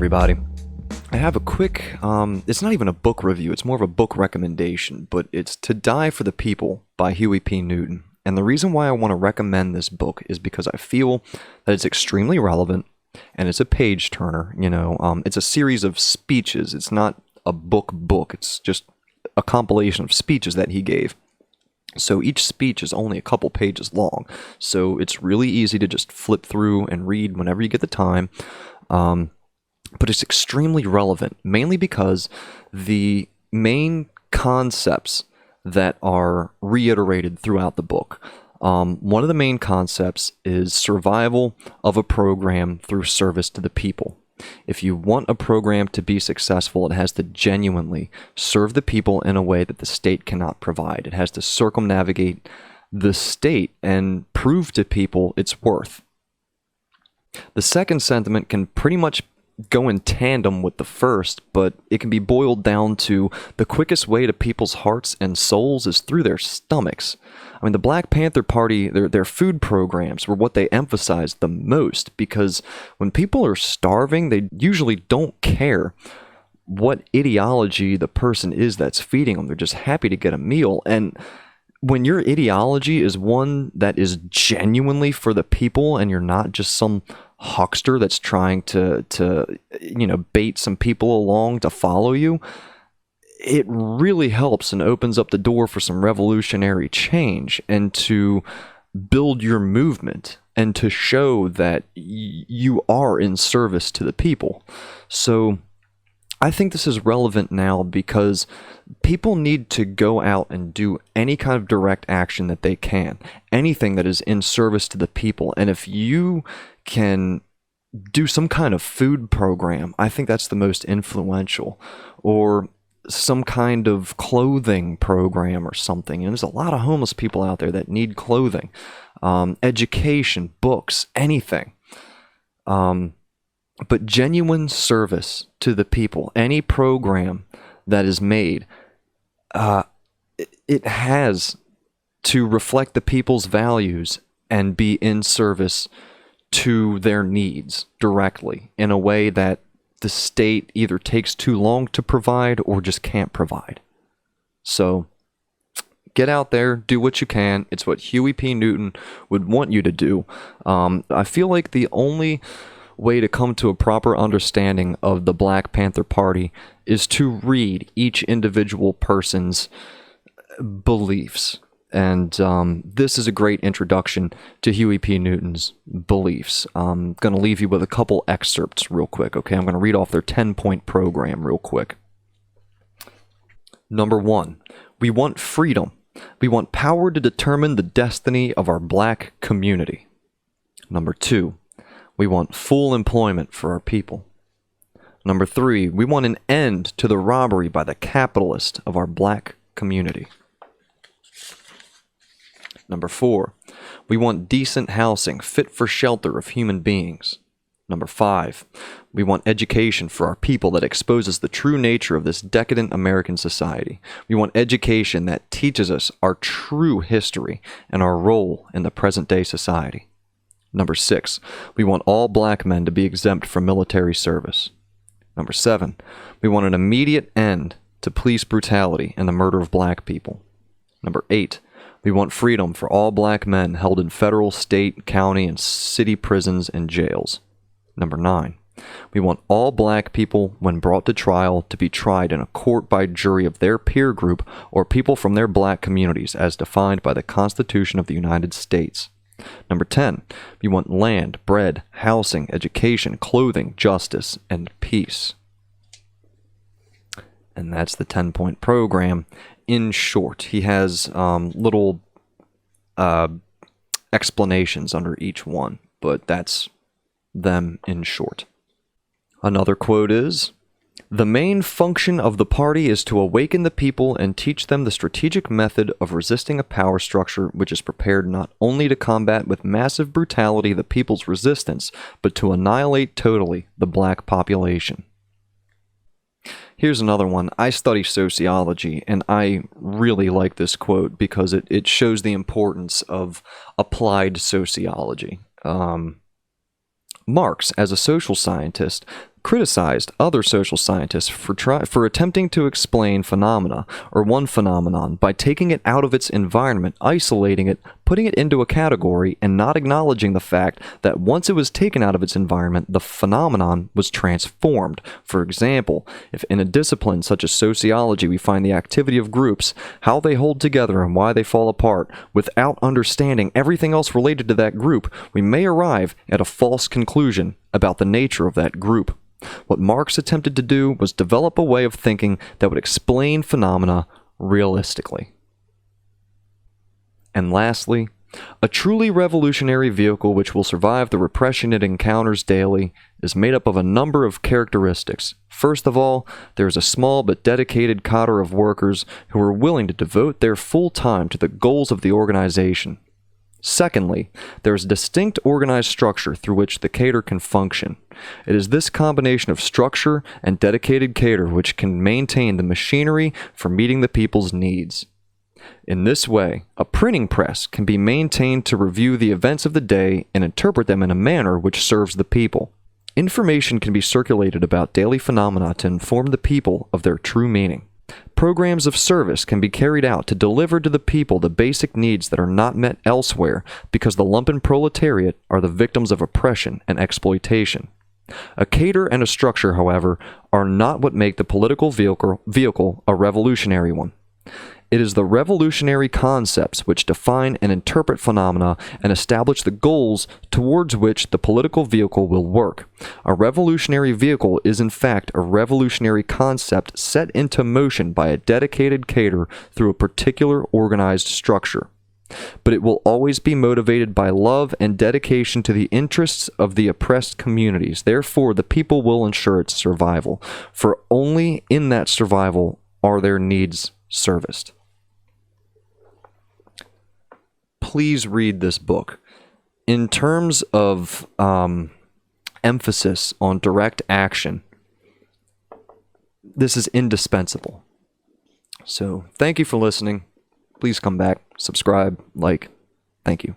everybody. I have a quick, it's not even a book review, it's more of a book recommendation, but it's To Die for the People by Huey P. Newton. And the reason why I want to recommend this book is because I feel that it's extremely relevant, and it's a page turner, it's a series of speeches. It's not a book, it's just a compilation of speeches that he gave. So each speech is only a couple pages long, so it's really easy to just flip through and read whenever you get the time. But it's extremely relevant, mainly because the main concepts that are reiterated throughout the book. One of the main concepts is survival of a program through service to the people. If you want a program to be successful, it has to genuinely serve the people in a way that the state cannot provide. It has to circumnavigate the state and prove to people its worth. The second sentiment can pretty much go in tandem with the first, but it can be boiled down to the quickest way to people's hearts and souls is through their stomachs. I mean, the Black Panther Party, their food programs were what they emphasized the most, because when people are starving, they usually don't care what ideology the person is that's feeding them. They're just happy to get a meal. And when your ideology is one that is genuinely for the people, and you're not just some huckster that's trying to bait some people along to follow you, it really helps and opens up the door for some revolutionary change and to build your movement and to show that you are in service to the people. So I think this is relevant now because people need to go out and do any kind of direct action that they can, anything that is in service to the people. And if you can do some kind of food program, I think that's the most influential, or some kind of clothing program or something. And there's a lot of homeless people out there that need clothing, education, books, anything. But genuine service to the people, any program that is made, it has to reflect the people's values and be in service to their needs directly in a way that the state either takes too long to provide or just can't provide. So get out there, do what you can. It's what Huey P. Newton would want you to do. I feel like the only way to come to a proper understanding of the Black Panther Party is to read each individual person's beliefs. And this is a great introduction to Huey P. Newton's beliefs. I'm going to leave you with a couple excerpts real quick, okay? I'm going to read off their 10-point program real quick. Number 1, we want freedom. We want power to determine the destiny of our black community. Number 2, we want full employment for our people. Number 3, we want an end to the robbery by the capitalist of our black community. Number 4, we want decent housing fit for shelter of human beings. Number 5, we want education for our people that exposes the true nature of this decadent American society. We want education that teaches us our true history and our role in the present-day society. Number 6, we want all black men to be exempt from military service. Number 7, we want an immediate end to police brutality and the murder of black people. Number 8, we want freedom for all black men held in federal, state, county, and city prisons and jails. Number 9, we want all black people, when brought to trial, to be tried in a court by jury of their peer group or people from their black communities as defined by the Constitution of the United States. Number 10, we want land, bread, housing, education, clothing, justice, and peace. And that's the 10-point program. In short, he has little explanations under each one, but that's them in short. Another quote is, "The main function of the party is to awaken the people and teach them the strategic method of resisting a power structure which is prepared not only to combat with massive brutality the people's resistance, but to annihilate totally the black population." Here's another one. I study sociology, and I really like this quote because it shows the importance of applied sociology. Marx, as a social scientist, criticized other social scientists for attempting to explain phenomena, or one phenomenon, by taking it out of its environment, isolating it, putting it into a category, and not acknowledging the fact that once it was taken out of its environment, the phenomenon was transformed. For example, if in a discipline such as sociology we find the activity of groups, how they hold together and why they fall apart, without understanding everything else related to that group, we may arrive at a false conclusion about the nature of that group. What Marx attempted to do was develop a way of thinking that would explain phenomena realistically. And lastly, a truly revolutionary vehicle which will survive the repression it encounters daily is made up of a number of characteristics. First of all, there is a small but dedicated cadre of workers who are willing to devote their full time to the goals of the organization. Secondly, there is a distinct organized structure through which the cadre can function. It is this combination of structure and dedicated cadre which can maintain the machinery for meeting the people's needs. In this way, a printing press can be maintained to review the events of the day and interpret them in a manner which serves the people. Information can be circulated about daily phenomena to inform the people of their true meaning. Programs of service can be carried out to deliver to the people the basic needs that are not met elsewhere because the lumpen proletariat are the victims of oppression and exploitation. A cadre and a structure, however, are not what make the political vehicle a revolutionary one. It is the revolutionary concepts which define and interpret phenomena and establish the goals towards which the political vehicle will work. A revolutionary vehicle is in fact a revolutionary concept set into motion by a dedicated cadre through a particular organized structure. But it will always be motivated by love and dedication to the interests of the oppressed communities. Therefore, the people will ensure its survival, for only in that survival are their needs serviced. Please read this book. In terms of emphasis on direct action, this is indispensable. So, thank you for listening. Please come back, subscribe, like. Thank you.